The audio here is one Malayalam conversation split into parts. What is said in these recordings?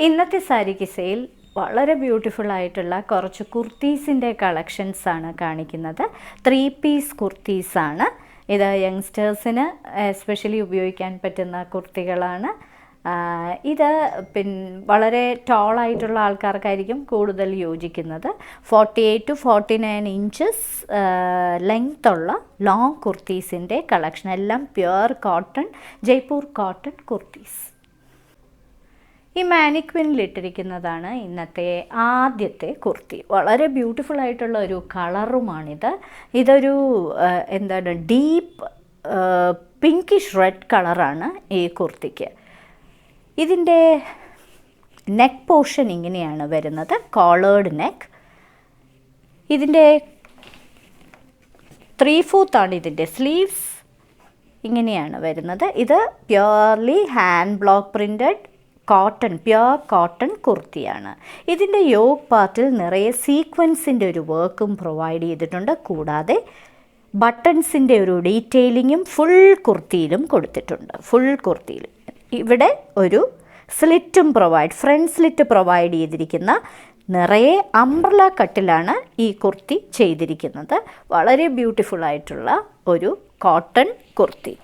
ഇന്നത്തെ സാരി കിസയിൽ വളരെ ബ്യൂട്ടിഫുൾ ആയിട്ടുള്ള കുറച്ച് കുർത്തീസിൻ്റെ കളക്ഷൻസാണ് കാണിക്കുന്നത്. 3 പീസ് കുർത്തീസാണ്. ഇത് യങ്സ്റ്റേഴ്സിന് എസ്പെഷ്യലി ഉപയോഗിക്കാൻ പറ്റുന്ന കുർത്തികളാണ്. ഇത് വളരെ ടോളായിട്ടുള്ള ആൾക്കാർക്കായിരിക്കും കൂടുതൽ യോജിക്കുന്നത്. 48 to 49 ഇഞ്ചസ് ലെങ്ത്തുള്ള ലോങ് കുർത്തീസിൻ്റെ കളക്ഷൻ. എല്ലാം pure cotton, Jaipur cotton kurtis. ഈ മാനിക്വിനിലിട്ടിരിക്കുന്നതാണ് ഇന്നത്തെ ആദ്യത്തെ കുർത്തി. വളരെ ബ്യൂട്ടിഫുൾ ആയിട്ടുള്ള ഒരു കളറുമാണിത്. ഇതൊരു ഡീപ്പ് പിങ്കിഷ് റെഡ് കളറാണ് ഈ കുർത്തിക്ക്. ഇതിൻ്റെ നെക്ക് പോർഷൻ ഇങ്ങനെയാണ് വരുന്നത്, കോളേർഡ് നെക്ക്. ഇതിൻ്റെ 3/4 ആണ് ഇതിൻ്റെ സ്ലീവ്സ്. ഇങ്ങനെയാണ് വരുന്നത്. ഇത് purely hand block printed cotton, pure cotton കുർത്തിയാണ്. ഇതിൻ്റെ യോക്ക് പാർട്ടിൽ നിറയെ സീക്വൻസിൻ്റെ ഒരു വർക്കും പ്രൊവൈഡ് ചെയ്തിട്ടുണ്ട്. കൂടാതെ ബട്ടൺസിൻ്റെ ഒരു ഡീറ്റെയിലിങ്ങും ഫുൾ കുർത്തിയിലും കൊടുത്തിട്ടുണ്ട്. ഫുൾ കുർത്തിയിൽ ഇവിടെ ഒരു സ്ലിറ്റും ഫ്രണ്ട് സ്ലിറ്റ് പ്രൊവൈഡ് ചെയ്തിരിക്കുന്ന നിറയെ അംബ്രല കട്ടിലാണ് ഈ കുർത്തി ചെയ്തിരിക്കുന്നത്. വളരെ ബ്യൂട്ടിഫുൾ ആയിട്ടുള്ള ഒരു കോട്ടൺ കുർത്തി.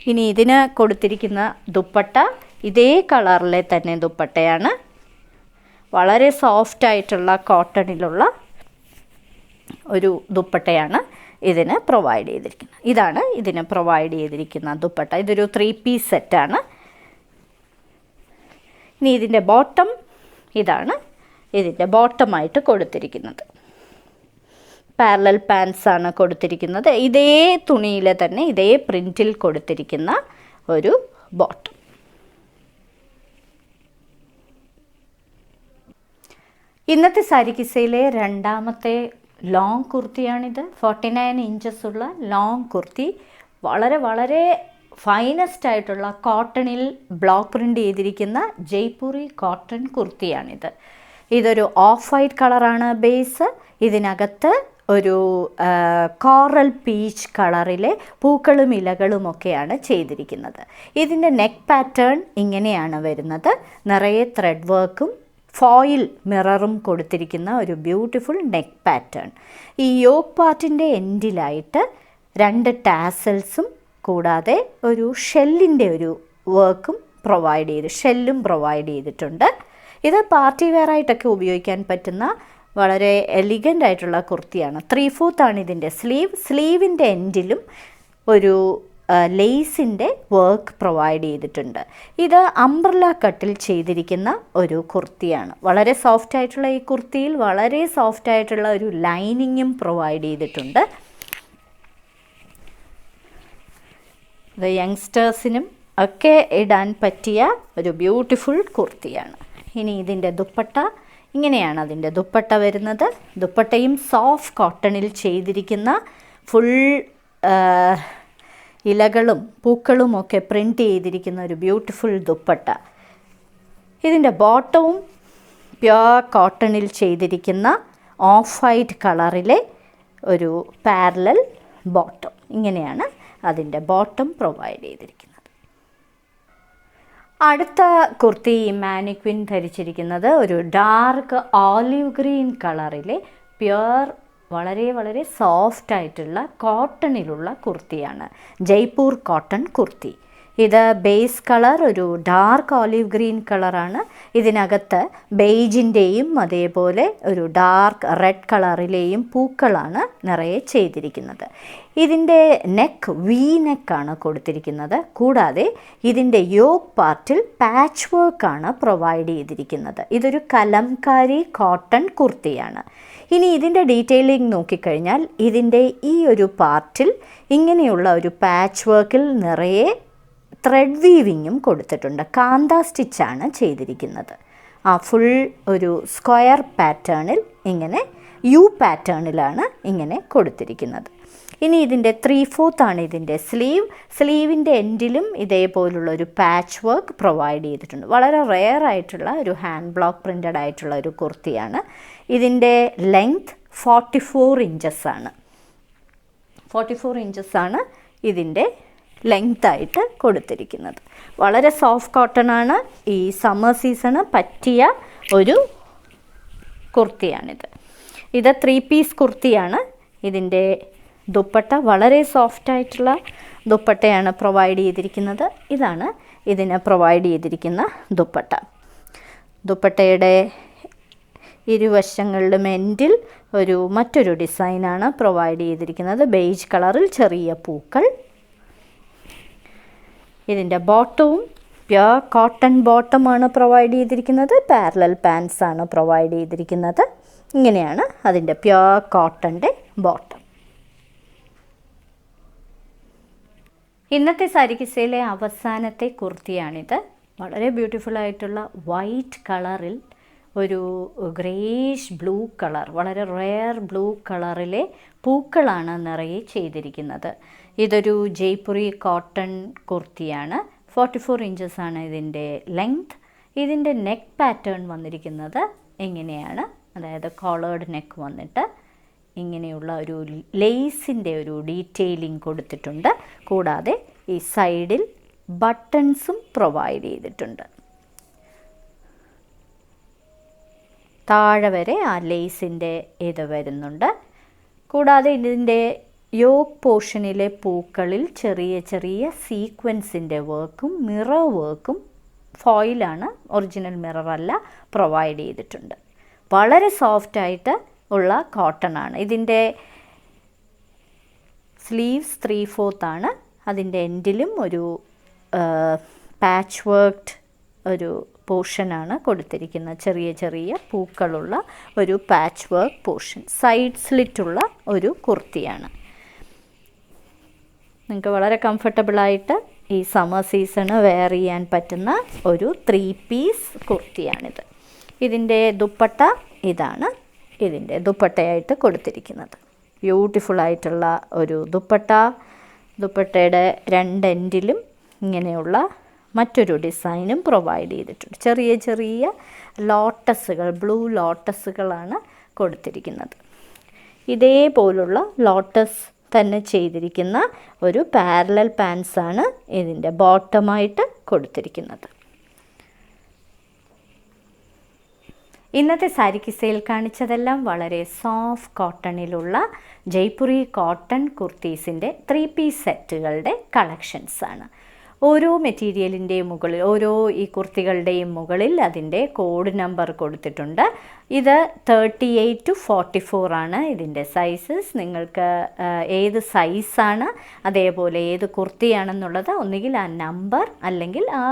ഇനി ഇതിന് കൊടുത്തിരിക്കുന്ന ദുപ്പട്ട ഇതേ കളറിലെ തന്നെ ദുപ്പട്ടയാണ്. വളരെ സോഫ്റ്റ് ആയിട്ടുള്ള കോട്ടണിലുള്ള ഒരു ദുപ്പട്ടയാണ് ഇതിന് പ്രൊവൈഡ് ചെയ്തിരിക്കുന്നത്. ഇതാണ് ഇതിന് പ്രൊവൈഡ് ചെയ്തിരിക്കുന്ന ദുപ്പട്ട. ഇതൊരു 3 പീസ് സെറ്റാണ്. ഇനി ഇതിൻ്റെ ബോട്ടം ഇതാണ് ഇതിൻ്റെ ബോട്ടമായിട്ട് കൊടുത്തിരിക്കുന്നത്. പാരലൽ പാൻസാണ് കൊടുത്തിരിക്കുന്നത്. ഇതേ തുണിയിൽ തന്നെ ഇതേ പ്രിൻറ്റിൽ കൊടുത്തിരിക്കുന്ന ഒരു ബോട്ടം. ഇന്നത്തെ സാരി കിസയിലെ രണ്ടാമത്തെ ലോങ് കുർത്തിയാണിത്. 49 ഇഞ്ചസ് ഉള്ള ലോങ് കുർത്തി. വളരെ വളരെ ഫൈനസ്റ്റ് ആയിട്ടുള്ള കോട്ടണിൽ ബ്ലോക്ക് പ്രിൻ്റ് ചെയ്തിരിക്കുന്ന ജയ്പൂരി കോട്ടൺ കുർത്തിയാണിത്. ഇതൊരു ഓഫ് വൈറ്റ് കളറാണ് ബേസ്. ഇതിനകത്ത് ഒരു കോറൽ പീച്ച് കളറിലെ പൂക്കളും ഇലകളുമൊക്കെയാണ് ചെയ്തിരിക്കുന്നത്. ഇതിൻ്റെ നെക്ക് പാറ്റേൺ ഇങ്ങനെയാണ് വരുന്നത്. നിറയെ ത്രെഡ് വർക്കും ഫോയിൽ മിററും കൊടുത്തിരിക്കുന്ന ഒരു ബ്യൂട്ടിഫുൾ നെക്ക് പാറ്റേൺ. ഈ യോക്ക് പാർട്ടിൻ്റെ എൻഡിലായിട്ട് 2 ടാസൽസും കൂടാതെ ഒരു ഷെല്ലിൻ്റെ ഒരു വർക്കും ഷെല്ലും പ്രൊവൈഡ് ചെയ്തിട്ടുണ്ട്. ഇത് പാർട്ടി വെയർ ആയിട്ടൊക്കെ ഉപയോഗിക്കാൻ പറ്റുന്ന വളരെ എലിഗൻ്റ് ആയിട്ടുള്ള കുർത്തിയാണ്. 3/4 ആണ് ഇതിൻ്റെ സ്ലീവിൻ്റെ എൻഡിലും ഒരു ലേസിൻ്റെ വർക്ക് പ്രൊവൈഡ് ചെയ്തിട്ടുണ്ട്. ഇത് അംബ്രല കട്ടിൽ ചെയ്തിരിക്കുന്ന ഒരു കുർത്തിയാണ്. വളരെ സോഫ്റ്റ് ആയിട്ടുള്ള ഈ കുർത്തിയിൽ വളരെ സോഫ്റ്റ് ആയിട്ടുള്ള ഒരു ലൈനിങ്ങും പ്രൊവൈഡ് ചെയ്തിട്ടുണ്ട്. ഇത് യങ്സ്റ്റേഴ്സിനും ഒക്കെ ഇടാൻ പറ്റിയ ഒരു ബ്യൂട്ടിഫുൾ കുർത്തിയാണ്. ഇനി ഇതിൻ്റെ ദുപ്പട്ട ഇങ്ങനെയാണ് അതിൻ്റെ ദുപ്പട്ട വരുന്നത്. ദുപ്പട്ടയും സോഫ്റ്റ് കോട്ടണിൽ ചെയ്തിരിക്കുന്ന ഫുൾ ഇലകളും പൂക്കളും ഒക്കെ പ്രിൻ്റ് ചെയ്തിരിക്കുന്ന ഒരു ബ്യൂട്ടിഫുൾ ദുപ്പട്ട. ഇതിൻ്റെ ബോട്ടവും പ്യുവർ കോട്ടണിൽ ചെയ്തിരിക്കുന്ന ഓഫ് വൈറ്റ് കളറിലെ ഒരു പാരലൽ ബോട്ടം. ഇങ്ങനെയാണ് അതിൻ്റെ ബോട്ടം പ്രൊവൈഡ് ചെയ്തിരിക്കുന്നത്. അടുത്ത കുർത്തി മാനിക്വിൻ ധരിച്ചിരിക്കുന്നത് ഒരു ഡാർക്ക് ഓലിവ് ഗ്രീൻ കളറിലെ പ്യുവർ വളരെ വളരെ സോഫ്റ്റ് ആയിട്ടുള്ള കോട്ടണിലുള്ള കുർത്തിയാണ്. ജയ്പൂർ കോട്ടൺ കുർത്തി. ഇത് ബേസ് കളർ ഒരു ഡാർക്ക് ഓലിവ് ഗ്രീൻ കളറാണ്. ഇതിനകത്ത് ബെയ്ജിൻ്റെയും അതേപോലെ ഒരു ഡാർക്ക് റെഡ് കളറിലെയും പൂക്കളാണ് നിറയെ ചെയ്തിരിക്കുന്നത്. ഇതിൻ്റെ നെക്ക് വി നെക്കാണ് കൊടുത്തിരിക്കുന്നത്. കൂടാതെ ഇതിൻ്റെ യോക്ക് പാർട്ടിൽ പാച്ച് വർക്കാണ് പ്രൊവൈഡ് ചെയ്തിരിക്കുന്നത്. ഇതൊരു കലംകാരി കോട്ടൺ കുർത്തിയാണ്. ഇനി ഇതിൻ്റെ ഡീറ്റെയിലിംഗ് നോക്കിക്കഴിഞ്ഞാൽ ഇതിൻ്റെ ഈ ഒരു പാർട്ടിൽ ഇങ്ങനെയുള്ള ഒരു പാച്ച് വർക്കിൽ നിറയെ ത്രെഡ് വീവിങ്ങും കൊടുത്തിട്ടുണ്ട്. കാന്ത സ്റ്റിച്ചാണ് ചെയ്തിരിക്കുന്നത്. ഫുൾ ഒരു സ്ക്വയർ പാറ്റേണിൽ ഇങ്ങനെ യു പാറ്റേണിലാണ് ഇങ്ങനെ കൊടുത്തിരിക്കുന്നത്. ഇനി ഇതിൻ്റെ 3/4 ആണ് ഇതിൻ്റെ സ്ലീവിൻ്റെ എൻഡിലും ഇതേപോലുള്ള ഒരു പാച്ച് വർക്ക് പ്രൊവൈഡ് ചെയ്തിട്ടുണ്ട്. വളരെ റെയർ ആയിട്ടുള്ള ഒരു ഹാൻഡ് ബ്ലോക്ക് പ്രിൻ്റഡ് ആയിട്ടുള്ള ഒരു കുർത്തിയാണ്. ഇതിൻ്റെ ലെങ്ത് 44 ഇഞ്ചസ് ആണ്. 44 ഇഞ്ചസ് ആണ് ഇതിൻ്റെ ലെങ്തായിട്ട് കൊടുത്തിരിക്കുന്നത്. വളരെ സോഫ്റ്റ് കോട്ടൺ ആണ്. ഈ സമ്മർ സീസണ് പറ്റിയ ഒരു കുർത്തിയാണിത്. ഇത് 3 പീസ് കുർത്തിയാണ്. ഇതിൻ്റെ ദുപ്പട്ട വളരെ സോഫ്റ്റായിട്ടുള്ള ദുപ്പട്ടയാണ് പ്രൊവൈഡ് ചെയ്തിരിക്കുന്നത്. ഇതാണ് ഇതിന് പ്രൊവൈഡ് ചെയ്തിരിക്കുന്ന ദുപ്പട്ട. ദുപ്പട്ടയുടെ ഇരുവശങ്ങളിലും എൻഡിൽ മറ്റൊരു ഡിസൈനാണ് പ്രൊവൈഡ് ചെയ്തിരിക്കുന്നത്. ബേജ് കളറിൽ ചെറിയ പൂക്കൾ. ഇതിൻ്റെ ബോട്ടവും പ്യുർ കോട്ടൺ ബോട്ടമാണ് പ്രൊവൈഡ് ചെയ്തിരിക്കുന്നത്. പാരലൽ പാൻസ് ആണ് പ്രൊവൈഡ് ചെയ്തിരിക്കുന്നത്. ഇങ്ങനെയാണ് അതിൻ്റെ പ്യുർ കോട്ടൻ്റെ ബോട്ടം. ഇന്നത്തെ സാരി കിസ്സയിലെ അവസാനത്തെ കുർത്തിയാണിത്. വളരെ ബ്യൂട്ടിഫുൾ ആയിട്ടുള്ള വൈറ്റ് കളറിൽ ഒരു ഗ്രേഷ് ബ്ലൂ കളർ, വളരെ റെയർ ബ്ലൂ കളറിലെ പൂക്കളാണ് നിറയെ ചെയ്തിരിക്കുന്നത്. ഇതൊരു ജയ്പുരി കോട്ടൺ കുർത്തിയാണ്. 44 ഇഞ്ചസ് ആണ് ഇതിൻ്റെ ലെങ്ത്. ഇതിൻ്റെ നെക്ക് പാറ്റേൺ വന്നിരിക്കുന്നത് എങ്ങനെയാണ്, അതായത് കോളേർഡ് നെക്ക് വന്നിട്ട് ഇങ്ങനെയുള്ള ഒരു ലേസിൻ്റെ ഒരു ഡീറ്റെയിലിംഗ് കൊടുത്തിട്ടുണ്ട്. കൂടാതെ ഈ സൈഡിൽ ബട്ടൺസും പ്രൊവൈഡ് ചെയ്തിട്ടുണ്ട്. താഴെ വരെ ആ ലേസിൻ്റെ ഇത് വരുന്നുണ്ട്. കൂടാതെ ഇതിൻ്റെ യോക്ക് പോർഷനിലെ പൂക്കളിൽ ചെറിയ ചെറിയ സീക്വൻസിൻ്റെ വർക്കും മിറർ വർക്കും, ഫോയിലാണ്, ഒറിജിനൽ മിറർ അല്ല, പ്രൊവൈഡ് ചെയ്തിട്ടുണ്ട്. വളരെ സോഫ്റ്റായിട്ട് ഉള്ള കോട്ടൺ ആണ്. ഇതിൻ്റെ സ്ലീവ്സ് 3/4 ആണ്. അതിൻ്റെ എൻഡിലും ഒരു പാച്ച് വർക്ക്ഡ് ഒരു പോർഷനാണ് കൊടുത്തിരിക്കുന്നത്. ചെറിയ ചെറിയ പൂക്കളുള്ള ഒരു പാച്ച് വർക്ക് പോർഷൻ. സൈഡ് സ്ലിറ്റുള്ള ഒരു കുർത്തിയാണ്. നിങ്ങൾക്ക് വളരെ കംഫർട്ടബിളായിട്ട് ഈ സമ്മർ സീസണ് വെയർ ചെയ്യാൻ പറ്റുന്ന ഒരു 3 പീസ് കുർത്തിയാണിത്. ഇതിൻ്റെ ദുപ്പട്ട ഇതാണ് ഇതിൻ്റെ ദുപ്പട്ടയായിട്ട് കൊടുത്തിരിക്കുന്നത്. ബ്യൂട്ടിഫുള്ളായിട്ടുള്ള ഒരു ദുപ്പട്ട. ദുപ്പട്ടയുടെ 2 എൻഡിലും ഇങ്ങനെയുള്ള മറ്റൊരു ഡിസൈനും പ്രൊവൈഡ് ചെയ്തിട്ടുണ്ട്. ചെറിയ ചെറിയ ലോട്ടസുകൾ, ബ്ലൂ ലോട്ടസുകളാണ് കൊടുത്തിരിക്കുന്നത്. ഇതേപോലുള്ള ലോട്ടസ് തന്നെ ചെയ്തിരിക്കുന്ന ഒരു പാരലൽ പാൻസാണ് ഇതിൻ്റെ ബോട്ടമായിട്ട് കൊടുത്തിരിക്കുന്നത്. ഇന്നത്തെ സാരി കിസ്സയിൽ കാണിച്ചതെല്ലാം വളരെ സോഫ്റ്റ് കോട്ടണിലുള്ള ജയ്പുരി കോട്ടൺ കുർത്തീസിൻ്റെ 3 പീസ് സെറ്റുകളുടെ കളക്ഷൻസാണ്. ഓരോ മെറ്റീരിയലിൻ്റെയും മുകളിൽ, ഓരോ ഈ കുർത്തികളുടെയും മുകളിൽ അതിൻ്റെ കോഡ് നമ്പർ കൊടുത്തിട്ടുണ്ട്. ഇത് 38 to 44 ആണ് ഇതിൻ്റെ സൈസസ്. നിങ്ങൾക്ക് ഏത് സൈസാണ്, അതേപോലെ ഏത് കുർത്തിയാണെന്നുള്ളത് ഒന്നുകിൽ ആ നമ്പർ അല്ലെങ്കിൽ ആ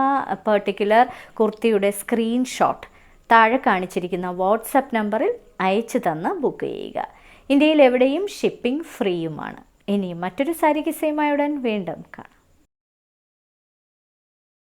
പെർട്ടിക്കുലർ കുർത്തിയുടെ സ്ക്രീൻഷോട്ട് താഴെ കാണിച്ചിരിക്കുന്ന വാട്സപ്പ് നമ്പറിൽ അയച്ചു തന്ന് ബുക്ക് ചെയ്യുക. ഇന്ത്യയിൽ എവിടെയും ഷിപ്പിംഗ് ഫ്രീയുമാണ്. ഇനി മറ്റൊരു സാരി കിസ്സയുമായി ഉടൻ വീണ്ടും കാണാം.